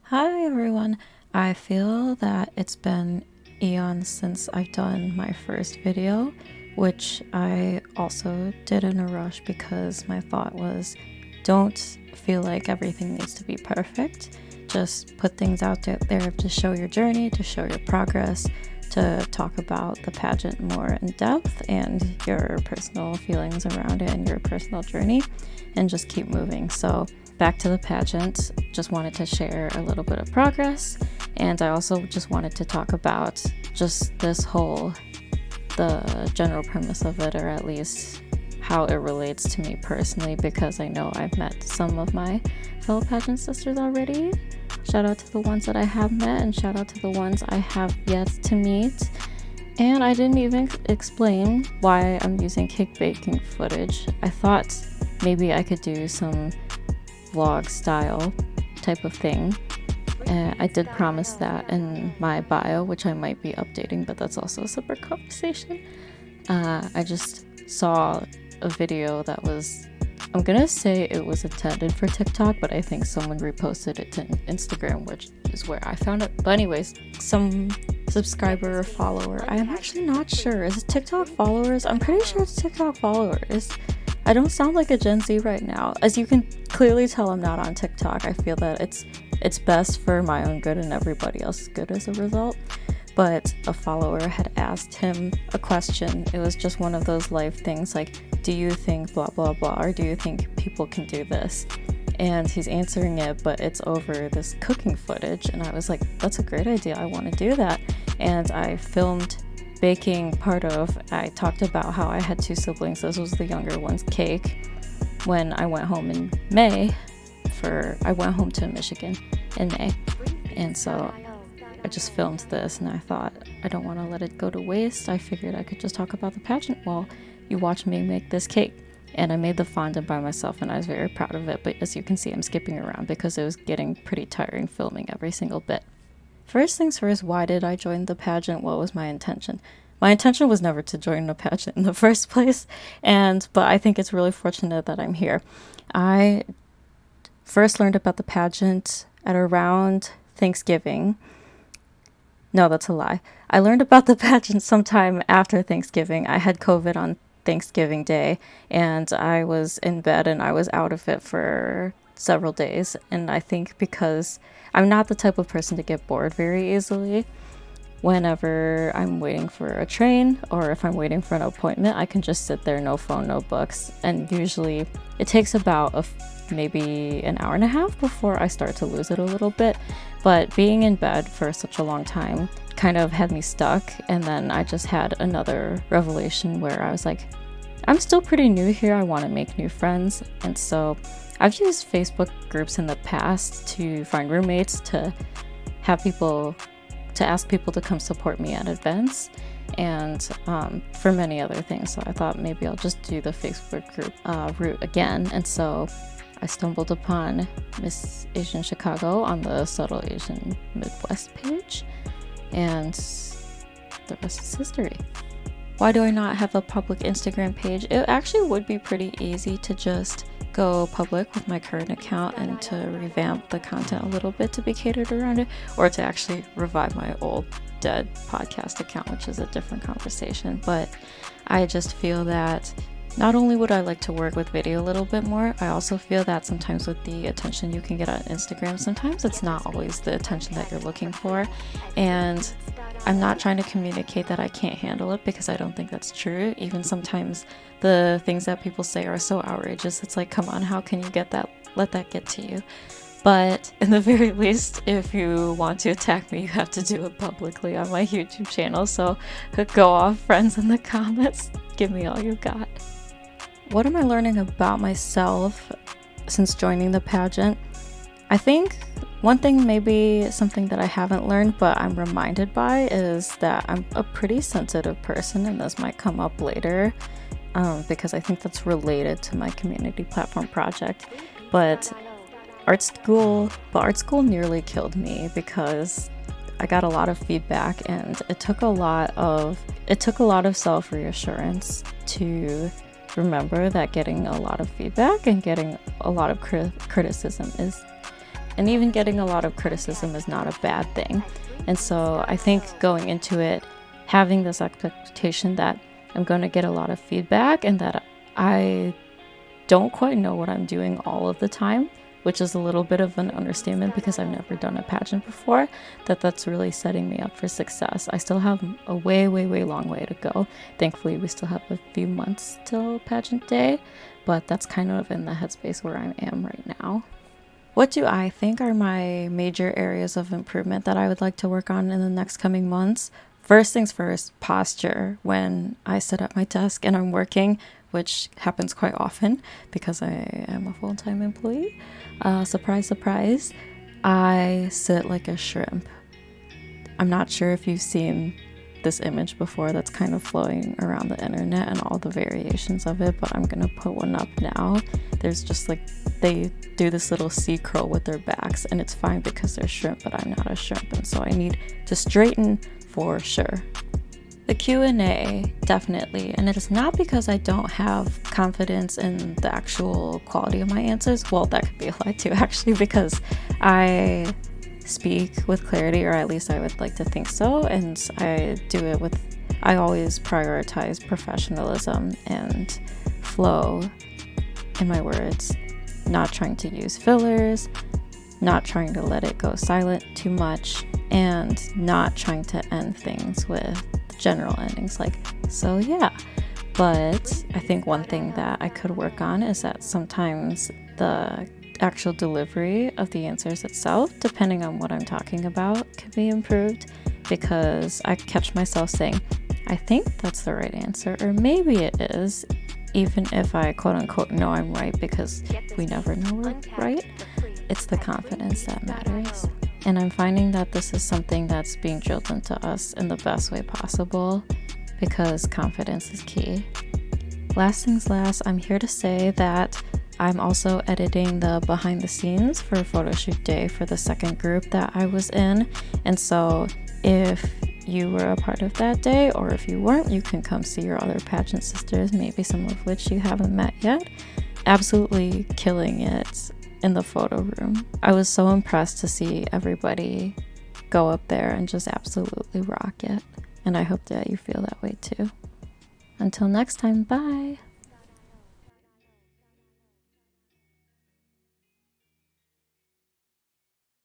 Hi everyone. I feel that it's been eons since I've done my first video, which I also did in a rush because my thought was don't feel like everything needs to be perfect. Just put things out there to show your journey, to show your progress, to talk about the pageant more in depth and your personal feelings around it and your personal journey, and just keep moving. So back to the pageant, just wanted to share a little bit of progress, and I also just wanted to talk about just the general premise of it, or at least how it relates to me personally, because I know I've met some of my fellow pageant sisters already. Shout out to the ones that I have met, and shout out to the ones I have yet to meet. And I didn't even explain why I'm using cake baking footage. I thought maybe I could do some vlog style type of thing. I did promise that in my bio, which I might be updating, but that's also a separate conversation. I just saw a video that was, I'm gonna say it was intended for TikTok, but I think someone reposted it to Instagram, which is where I found it. But anyways, some subscriber or follower, I am actually not sure. Is it TikTok followers? I'm pretty sure it's TikTok followers. I don't sound like a Gen Z right now. As you can clearly tell, I'm not on TikTok. I feel that it's best for my own good and everybody else's good as a result. But a follower had asked him a question. It was just one of those life things like, do you think blah blah blah, or do you think people can do this? And he's answering it, but it's over this cooking footage. And I was like, that's a great idea. I want to do that. And I filmed baking I talked about how I had two siblings. This was the younger one's cake. When I went home in May, I went home to Michigan in May. And so I just filmed this, and I thought, I don't want to let it go to waste. I figured I could just talk about the pageant while you watch me make this cake. And I made the fondant by myself, and I was very proud of it. But as you can see, I'm skipping around because it was getting pretty tiring filming every single bit. First things first, why did I join the pageant? What was my intention? My intention was never to join the pageant in the first place, but I think it's really fortunate that I'm here. I first learned about the pageant at around Thanksgiving. No, that's a lie. I learned about the pageant sometime after Thanksgiving. I had COVID on Thanksgiving Day, and I was in bed and I was out of it for several days. And I think because I'm not the type of person to get bored very easily, whenever I'm waiting for a train or if I'm waiting for an appointment, I can just sit there, no phone, no books. And usually it takes about maybe an hour and a half before I start to lose it a little bit. But being in bed for such a long time kind of had me stuck. And then I just had another revelation where I was like, I'm still pretty new here. I want to make new friends. And so I've used Facebook groups in the past to find roommates, to have people, to ask people to come support me at events, and for many other things. So I thought maybe I'll just do the Facebook group route again. And so I stumbled upon Miss Asian Chicago on the Subtle Asian Midwest page, and the rest is history. Why do I not have a public Instagram page? It actually would be pretty easy to just go public with my current account and to revamp the content a little bit to be catered around it, or to actually revive my old dead podcast account, which is a different conversation. But I just feel that not only would I like to work with video a little bit more, I also feel that sometimes with the attention you can get on Instagram, sometimes it's not always the attention that you're looking for. And I'm not trying to communicate that I can't handle it, because I don't think that's true. Even sometimes the things that people say are so outrageous. It's like, come on, how can you let that get to you? But in the very least, if you want to attack me, you have to do it publicly on my YouTube channel. So go off, friends, in the comments. Give me all you got. What am I learning about myself since joining the pageant? I think one thing, maybe something that I haven't learned but I'm reminded by, is that I'm a pretty sensitive person, and this might come up later because I think that's related to my community platform project. But art school nearly killed me because I got a lot of feedback, and it took a lot of self-reassurance to remember that getting a lot of feedback and getting a lot of criticism And even getting a lot of criticism is not a bad thing. And so I think going into it, having this expectation that I'm going to get a lot of feedback and that I don't quite know what I'm doing all of the time, which is a little bit of an understatement because I've never done a pageant before, that's really setting me up for success. I still have a way long way to go. Thankfully, we still have a few months till pageant day, but that's kind of in the headspace where I am right now. What do I think are my major areas of improvement that I would like to work on in the next coming months? First things first, posture. When I sit at my desk and I'm working, which happens quite often because I am a full-time employee, surprise, surprise, I sit like a shrimp. I'm not sure if you've seen this image before that's kind of flowing around the internet and all the variations of it, but I'm gonna put one up now. There's just like, they do this little sea curl with their backs, and it's fine because they're shrimp, but I'm not a shrimp, and so I need to straighten for sure. The Q&A, definitely, and it is not because I don't have confidence in the actual quality of my answers. Well, that could be a lie too, actually, because I speak with clarity, or at least I would like to think so, and I always prioritize professionalism and flow in my words, not trying to use fillers, not trying to let it go silent too much, and not trying to end things with general endings like, so yeah. But I think one thing that I could work on is that sometimes the actual delivery of the answers itself, depending on what I'm talking about, could be improved, because I catch myself saying, I think that's the right answer, or maybe it is, even if I quote unquote know I'm right, because we never know we're right. It's the confidence that matters. And I'm finding that this is something that's being drilled into us in the best way possible, because confidence is key. Last things last, I'm here to say that I'm also editing the behind the scenes for photo shoot day for the second group that I was in. And so if you were a part of that day, or if you weren't, you can come see your other pageant sisters, maybe some of which you haven't met yet. Absolutely killing it in the photo room. I was so impressed to see everybody go up there and just absolutely rock it. And I hope that you feel that way too. Until next time, bye!